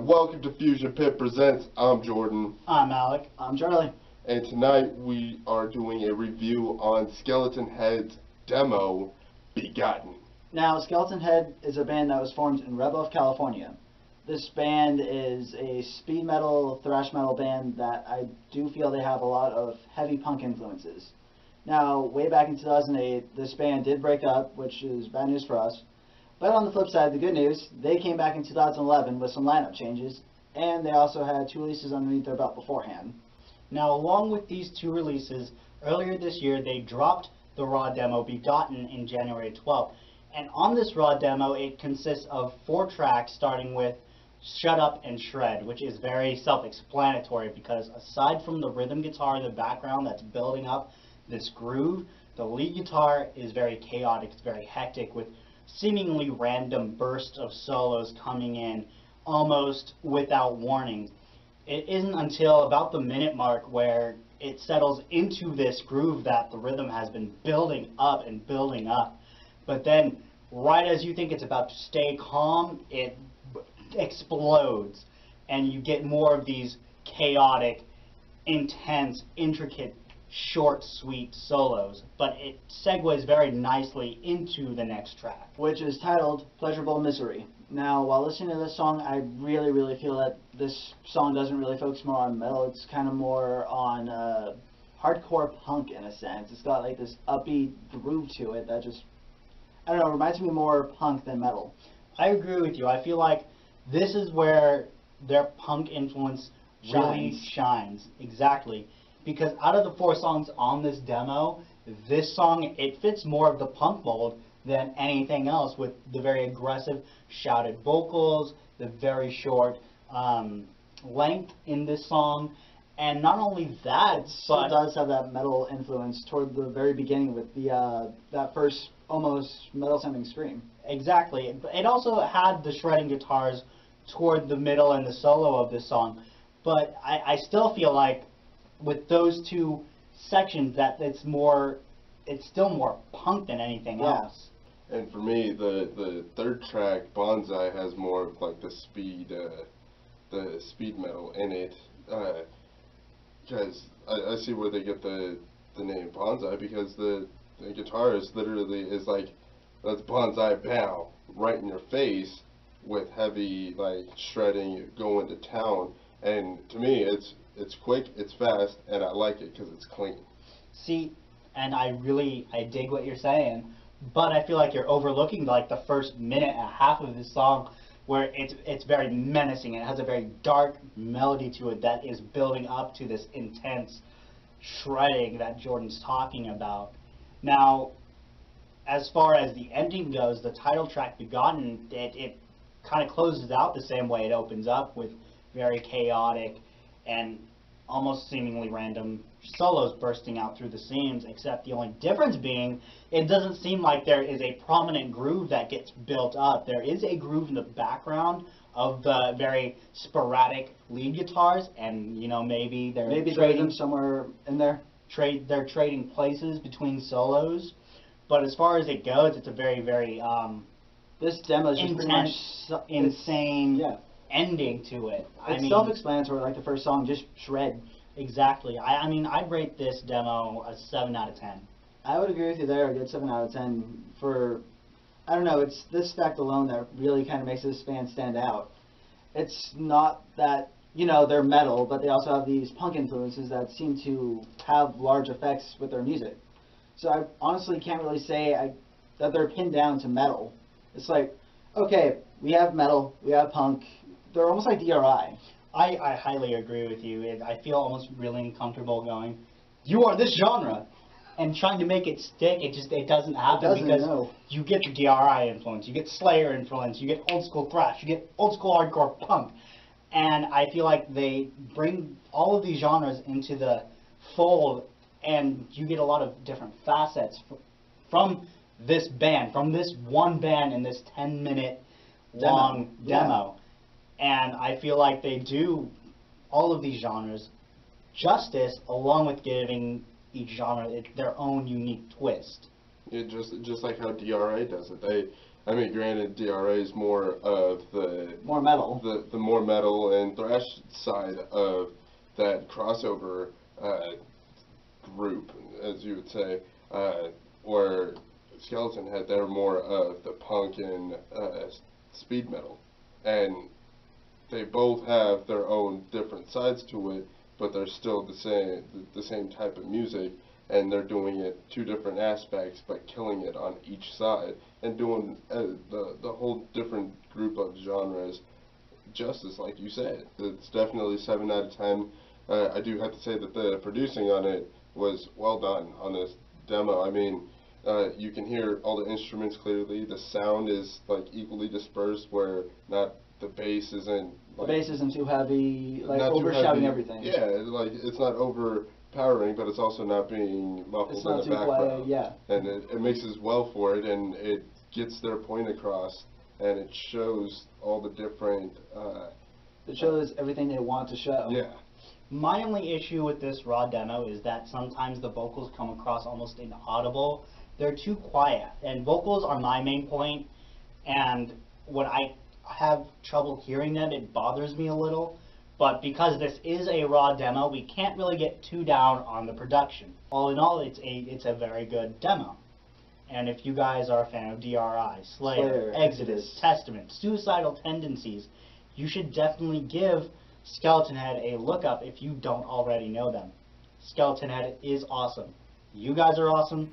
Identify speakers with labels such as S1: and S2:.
S1: welcome to FusionPit Presents. I'm Jordan.
S2: I'm Alec.
S3: I'm Charlie.
S1: And tonight we are doing a review on Skeletonhead's demo, Begotten.
S3: Now, Skeletonhead is a band that was formed in Red Bluff, California. This band is a speed metal, thrash metal band that I do feel they have a lot of heavy punk influences. Now, way back in 2008, this band did break up, which is bad news for us. But on the flip side, the good news, they came back in 2011 with some lineup changes, and they also had 2 releases underneath their belt beforehand.
S2: Now, along with these 2 releases, earlier this year they dropped the raw demo Begotten in January 12th. And on this raw demo, it consists of 4 tracks, starting with Shut Up and Shred, which is very self-explanatory because aside from the rhythm guitar in the background that's building up this groove, the lead guitar is very chaotic, it's very hectic, with seemingly random bursts of solos coming in almost without warning. It isn't until about the minute mark where it settles into this groove that the rhythm has been building up and building up. But then, right as you think it's about to stay calm, it explodes, and you get more of these chaotic, intense, intricate, short, sweet solos, but it segues very nicely into the next track,
S3: which is titled Pleasurable Misery. Now, while listening to this song, I really feel that this song doesn't really focus more on metal. It's kind of more on hardcore punk in a sense. It's got like this upbeat groove to it that just, I don't know, reminds me more punk than metal.
S2: I agree with you. I feel like this is where their punk influence really shines. Exactly. Because out of the 4 songs on this demo, this song, it fits more of the punk mold than anything else, with the very aggressive shouted vocals, the very short length in this song, and not only that, but
S3: it does have that metal influence toward the very beginning with the that first almost metal sounding scream.
S2: Exactly. It also had the shredding guitars toward the middle and the solo of this song, but I still feel like with those 2 sections that it's still more punk than anything else.
S1: And for me, the 3rd track, Bonsai, has more of like the speed metal in it. Because I see where they get the name Bonsai, because the guitarist literally is like, let's Bonsai bow right in your face with heavy like shredding, going to town. And to me, it's quick, it's fast, and I like it because it's clean.
S2: See, and I dig what you're saying, but I feel like you're overlooking like the first minute and a half of this song, where it's very menacing and it has a very dark melody to it that is building up to this intense shredding that Jordan's talking about. Now, as far as the ending goes, the title track Begotten, it kind of closes out the same way it opens up, with very chaotic and almost seemingly random solos bursting out through the seams, except the only difference being it doesn't seem like there is a prominent groove that gets built up. There is a groove in the background of the very sporadic lead guitars, and you know, maybe they're
S3: trading somewhere in there.
S2: They're trading places between solos, but as far as it goes, it's a very
S3: this demo is
S2: intense, insane ending to it.
S3: It's self-explanatory, like the first song, just shred.
S2: Exactly. I mean, I'd rate this demo a 7 out of 10.
S3: I would agree with you there, a good 7 out of 10. For, I don't know, it's this fact alone that really kind of makes this band stand out. It's not that, you know, they're metal, but they also have these punk influences that seem to have large effects with their music. So I honestly can't really say that they're pinned down to metal. It's like, okay, we have metal, we have punk. They're almost like DRI.
S2: I highly agree with you. I feel almost really uncomfortable going, you are this genre, and trying to make it stick. It doesn't happen because you get the DRI influence, you get Slayer influence, you get old school thrash, you get old school hardcore punk, and I feel like they bring all of these genres into the fold, and you get a lot of different facets from this band, from this one band in this 10-minute long demo. And I feel like they do all of these genres justice, along with giving each genre their own unique twist.
S1: It just like how DRA does it. I mean, granted, DRA is more of
S3: more metal.
S1: The more metal and thrash side of that crossover group, as you would say, where Skeletonhead, they're more of the punk and speed metal, and they both have their own different sides to it, but they're still the same type of music, and they're doing it two different aspects, but killing it on each side, and doing the whole different group of genres justice, like you said. It's definitely 7 out of 10. I do have to say that the producing on it was well done on this demo. I mean, you can hear all the instruments clearly. The sound is like equally dispersed, where not the bass isn't like,
S3: the bass isn't too heavy, like
S1: not too
S3: overshouting
S1: heavy.
S3: everything.
S1: Yeah, like it's not overpowering, but it's also not being muffled
S3: It's not
S1: in the
S3: too
S1: background.
S3: quiet, yeah.
S1: And it mixes well for it, and it gets their point across, and it shows all the different.
S3: It shows everything they want to show.
S1: Yeah.
S2: My only issue with this raw demo is that sometimes the vocals come across almost inaudible. They're too quiet, and vocals are my main point, and when I have trouble hearing them, it bothers me a little. But because this is a raw demo, we can't really get too down on the production. All in all, it's a very good demo. And if you guys are a fan of DRI, Slayer, Exodus, Testament, Suicidal Tendencies, you should definitely give Skeletonhead a look up if you don't already know them. Skeletonhead is awesome. You guys are awesome.